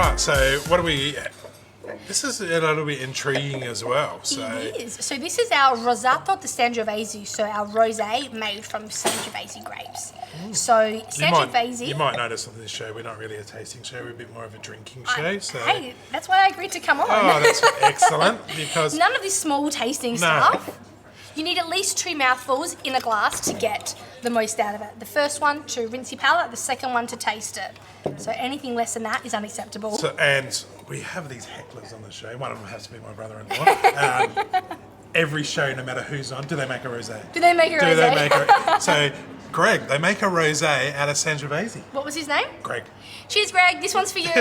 right, so what do we... This is a little bit intriguing as well. So. It is. So this is our Rosato di Sangiovese, so our rosé made from Sangiovese grapes. So Sangiovese... You might notice on this show, we're not really a tasting show, we're a bit more of a drinking show. So. Hey, that's why I agreed to come on. Oh, that's excellent. Because none of this small tasting stuff. You need at least 2 mouthfuls in a glass to get the most out of it. The first one to rinse your palate, the second one to taste it. So anything less than that is unacceptable. So, and we have these hecklers on the show. One of them has to be my brother-in-law. Every show, no matter who's on, do they make a rosé? Do they make a rosé? So, Greg, they make a rosé out of Sangiovese. What was his name? Greg. Cheers, Greg. This one's for you.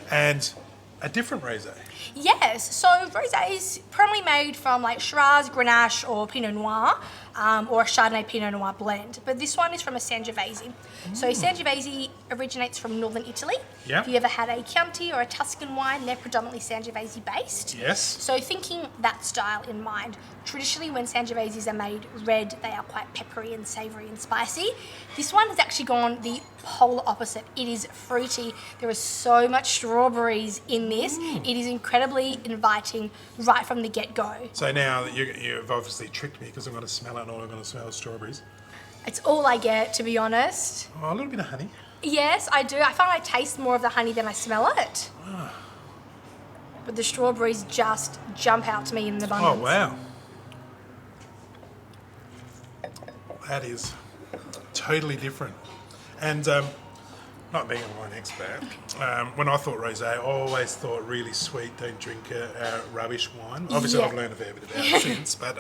And a different rosé. Yes, so rosé is primarily made from like Shiraz, Grenache or Pinot Noir, or a Chardonnay Pinot Noir blend. But this one is from a Sangiovese. So Sangiovese originates from northern Italy. Yeah. If you ever had a Chianti or a Tuscan wine, they're predominantly Sangiovese based. Yes. So thinking that style in mind, traditionally when Sangioveses are made red, they are quite peppery and savoury and spicy. This one has actually gone the polar opposite. It is fruity. There is so much strawberries in this. It is incredibly inviting right from the get-go. So now that you've obviously tricked me because I'm going to smell it and all I'm going to smell is strawberries. It's all I get, to be honest. Oh, a little bit of honey. Yes, I do. I find I taste more of the honey than I smell it. But the strawberries just jump out to me in abundance. Oh, wow. That is totally different. And not being a wine expert, when I thought rosé, I always thought really sweet, don't drink a rubbish wine. Obviously, I've learned a fair bit about it since, but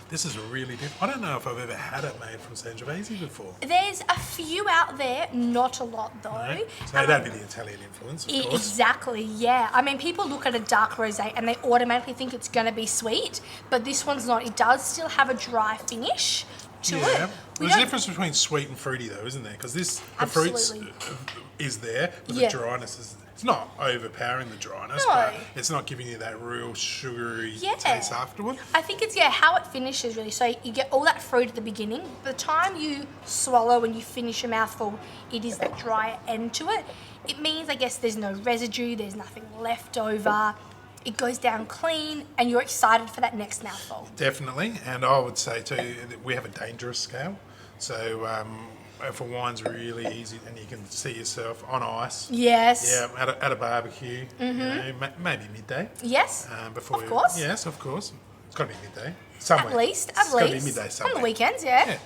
this is really different. I don't know if I've ever had it made from Sangiovese before. There's a few out there, not a lot though. No? So that'd be the Italian influence, of course. Exactly, yeah. I mean, people look at a dark rosé and they automatically think it's going to be sweet, but this one's not. It does still have a dry finish to it. There's a difference between sweet and fruity though, isn't there? Because the fruit is there, but the dryness is... It's not overpowering the dryness, but it's not giving you that real sugary taste afterward. I think it's, how it finishes really. So you get all that fruit at the beginning. By the time you swallow and you finish your mouthful, it is that drier end to it. It means, I guess, there's no residue, there's nothing left over. It goes down clean and you're excited for that next mouthful. Definitely, and I would say too, that we have a dangerous scale. So if a wine's really easy and you can see yourself on ice. Yes. Yeah, at a barbecue, you know, maybe midday. Yes, before of course. Yes, of course. It's got to be midday. At least. It's got to be midday somewhere. On the weekends, yeah.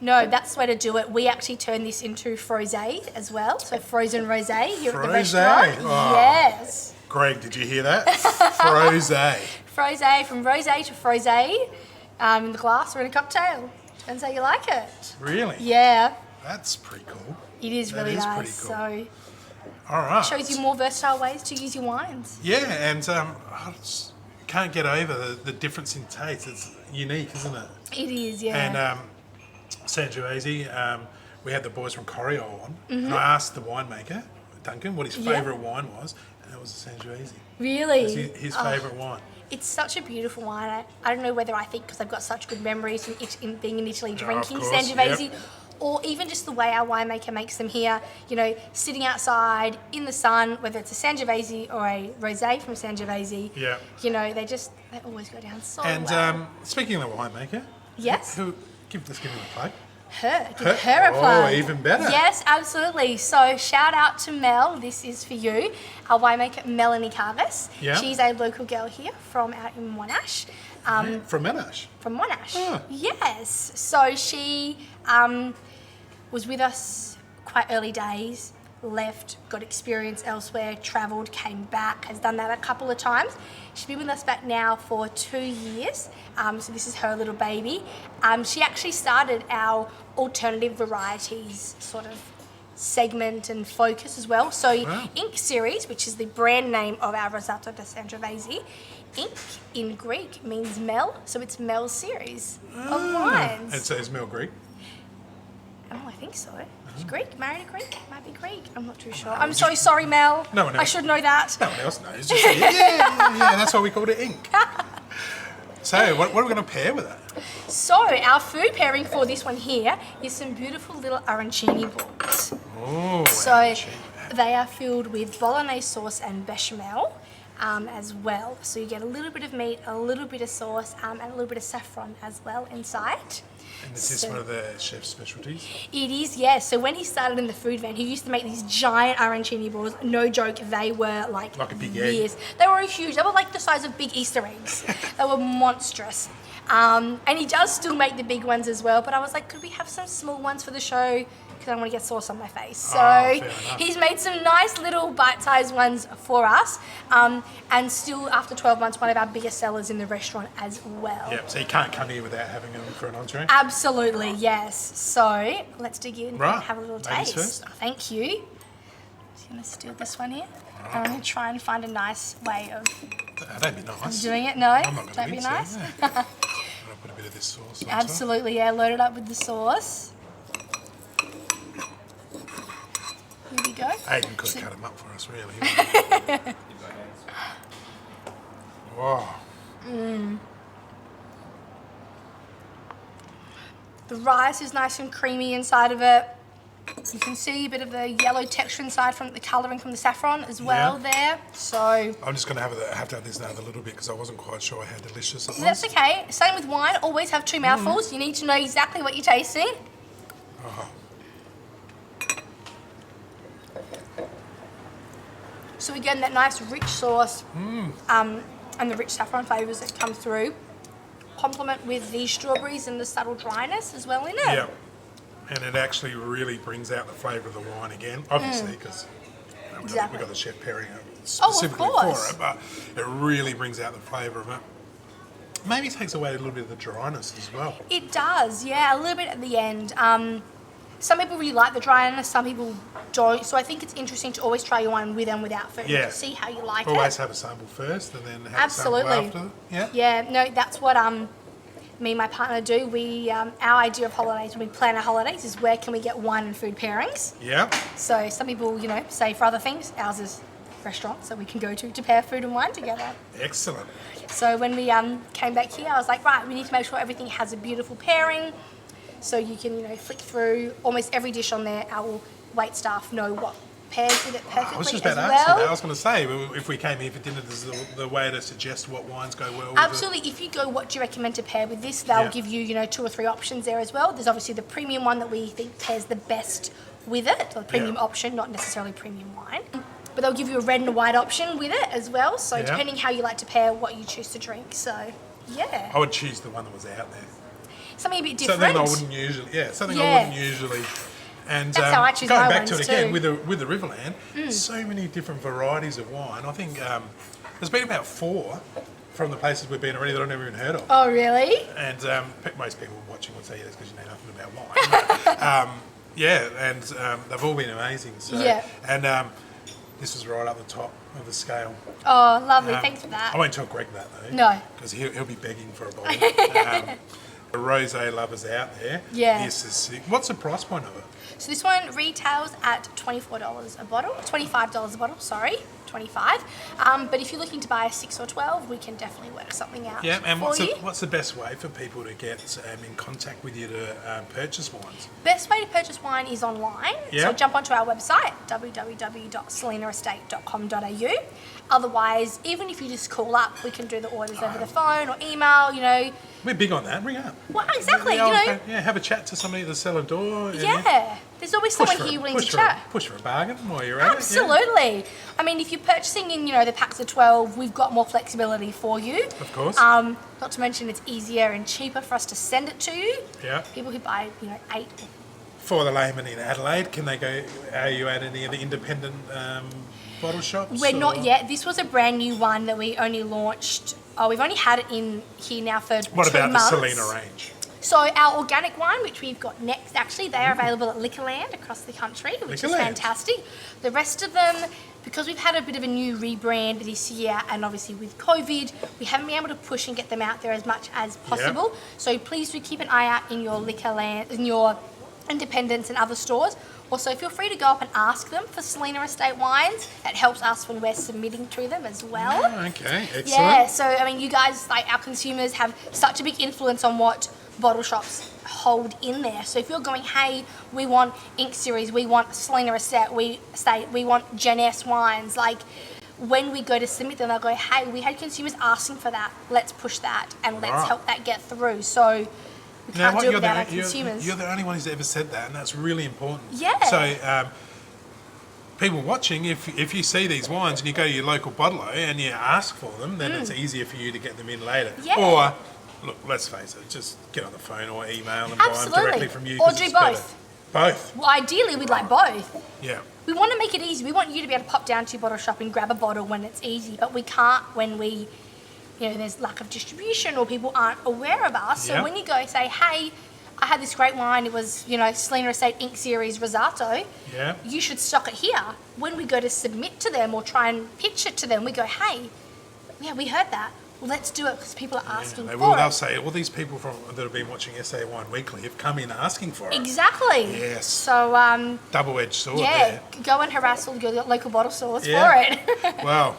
No, that's the way to do it. We actually turn this into frosé as well. So frozen rosé here at the restaurant. Oh. Yes. Greg, did you hear that? Frosé. Frosé, from rosé to frosé, in the glass or in a cocktail. Depends how you like it. Really? Yeah. That's pretty cool. It is really nice. Pretty cool. So all right. It shows you more versatile ways to use your wines. Yeah, and I just can't get over the difference in taste. It's unique, isn't it? It is, yeah. And Sangiovese, we had the boys from Coriol on, and I asked the winemaker, Duncan, what his favourite wine was, and it was a Sangiovese. Really? It was his favourite wine. It's such a beautiful wine. I don't know whether I think because I've got such good memories in being in Italy drinking Sangiovese, or even just the way our winemaker makes them here, you know, sitting outside in the sun, whether it's a Sangiovese or a rosé from Sangiovese, you know, they always go down so well. And speaking of the winemaker, yes, give him a plug. Give her a plug. Oh, even better. Yes, absolutely. So shout out to Mel. This is for you. Our winemaker, Melanie Carvis. Yeah. She's a local girl here from out in Monash. From Monash? From Monash. Oh. Yes. So she was with us quite early days, left, got experience elsewhere, travelled, came back, has done that a couple of times. She's been with us back now for 2 years, so this is her little baby. She actually started our alternative varieties sort of segment and focus as well. So Ink series, which is the brand name of our Rosato di Sangiovese, Ink in Greek means Mel, so it's Mel's series of wines. And so is Mel Greek? Oh, I think so. She's Greek, married a Greek, might be Greek. I'm not too sure. I'm so sorry, Mel. No one else. I should know that. No one else knows. Just, yeah, that's why we called it Ink. So, what are we going to pair with it? So, our food pairing for this one here is some beautiful little arancini balls. Oh, So, arancini. they are filled with bolognese sauce and bechamel as well. So you get a little bit of meat, a little bit of sauce, and a little bit of saffron as well inside. And is this one of the chef's specialties? It is, yeah. So when he started in the food van, he used to make these giant arancini balls. No joke, they were like a big years. egg. They were huge. They were like the size of big Easter eggs. They were monstrous. And he does still make the big ones as well. But I was like, could we have some small ones for the show? Because I don't want to get sauce on my face. So he's made some nice little bite-sized ones for us. And still, after 12 months, one of our biggest sellers in the restaurant as well. Yeah, so you can't come here without having them for an entree? Absolutely, yes. So let's dig in Right. and have a little Ladies taste. first. Thank you. Just going to steal this one here. I'm going to try and find a nice way of That'd be nice. doing it. No, I'm not that'd be gonna nice. I'll put a bit of this sauce on top. Absolutely, yeah. Load it up with the sauce. Here we go. Aiden could have cut them up for us, really. Wow. The rice is nice and creamy inside of it. You can see a bit of the yellow texture inside from the colouring from the saffron as well there. So I'm just going to have to have this another little bit because I wasn't quite sure how delicious it was. that's okay. Same with wine. Always have two mouthfuls. You need to know exactly what you're tasting. Oh. So again, that nice rich sauce and the rich saffron flavours that come through complement with the strawberries and the subtle dryness as well in it. Yeah. And it actually really brings out the flavour of the wine again, obviously, because we've got the chef pairing it specifically for it, but it really brings out the flavour of it. Maybe takes away a little bit of the dryness as well. It does, yeah, a little bit at the end. Some people really like the dryness, some people don't. So I think it's interesting to always try your wine with and without food to see how you like it. Always have a sample first and then have a sample after. Yeah. Yeah, no, that's what me and my partner do. We our idea of holidays when we plan our holidays is where can we get wine and food pairings. Yeah. So some people, say for other things, ours is restaurants that we can go to pair food and wine together. Excellent. So when we came back here, I was like, right, we need to make sure everything has a beautiful pairing. So you can, flick through almost every dish on there. Our wait staff know what pairs with it perfectly. I was just about as to well. ask you that. I was going to say, if we came here for dinner, this is the way to suggest what wines go well with Absolutely. If you go, what do you recommend to pair with this? They'll give you, 2 or 3 options there as well. There's obviously the premium one that we think pairs the best with it, or the premium option, not necessarily premium wine. But they'll give you a red and a white option with it as well. So depending how you like to pair, what you choose to drink. So, yeah. I would choose the one that was out there. Something a bit different. Something I wouldn't usually. And That's how I choose going my back to ones it again too. with the Riverland, so many different varieties of wine. I think there's been about 4 from the places we've been already that I've never even heard of. Oh, really? And most people watching would say yes because you know nothing about wine. But, they've all been amazing. So, and this was right up the top of the scale. Oh, lovely. Thanks for that. I won't tell Greg that though. No. Because he'll be begging for a bottle. The rosé lovers out there. Yeah. This is sick. What's the price point of it? So this one retails at $24 a bottle, $25 a bottle, sorry, 25. But if you're looking to buy a 6 or 12, we can definitely work something out. Yeah, and for you. what's the best way for people to get in contact with you to purchase wines? Best way to purchase wine is online. Yeah. So jump onto our website, www.salenaestate.com.au. Otherwise, even if you just call up, we can do the orders over the phone or email, We're big on that. Ring up. Well, exactly, have a chat to somebody at the cellar door. Yeah. There's always someone here willing to chat. Push for a bargain while you're at it. Absolutely. I mean, if you're purchasing in, the packs of 12, we've got more flexibility for you. Of course. Not to mention it's easier and cheaper for us to send it to you. Yeah. People who buy, 8. For the layman in Adelaide, can they go, are you at any of the independent bottle shops? We're not yet. This was a brand new one that we only launched. Oh, we've only had it in here now for 2 months. What about the Salena range? So our organic wine, which we've got next, actually, they are available at Liquorland across the country, which is fantastic. The rest of them, because we've had a bit of a new rebrand this year, and obviously with COVID, we haven't been able to push and get them out there as much as possible. Yep. So please do keep an eye out in your Liquorland, in your independents and other stores. Also, feel free to go up and ask them for Salena Estate Wines. It helps us when we're submitting to them as well. Oh, okay, excellent. Yeah, so, you guys, our consumers have such a big influence on what bottle shops hold in there. So if you're going, hey, we want Ink Series, we want Salena Estate, we want Gen S wines, like when we go to submit them, they'll go, hey, we had consumers asking for that, let's push that and let's help that get through. So we can't do it without our consumers. You're the only one who's ever said that, and that's really important. Yeah. So people watching, if you see these wines and you go to your local bottler and you ask for them, then it's easier for you to get them in later. Yeah. Or, look, let's face it, just get on the phone or email and buy them directly from you. Or do both. Both. Well, ideally, we'd like both. Yeah. We want to make it easy. We want you to be able to pop down to your bottle shop and grab a bottle when it's easy, but we can't when we, there's lack of distribution or people aren't aware of us. So when you go say, hey, I had this great wine, it was, Salena Estate Ink Series Rosato. Yeah. You should stock it here. When we go to submit to them or try and pitch it to them, we go, hey, yeah, we heard that. Well, let's do it because people are asking for it. They'll say, all these people that have been watching SA Wine Weekly have come in asking for it. Exactly. Yes. So, double-edged sword there. go and harass all your local bottle stores for it. Wow.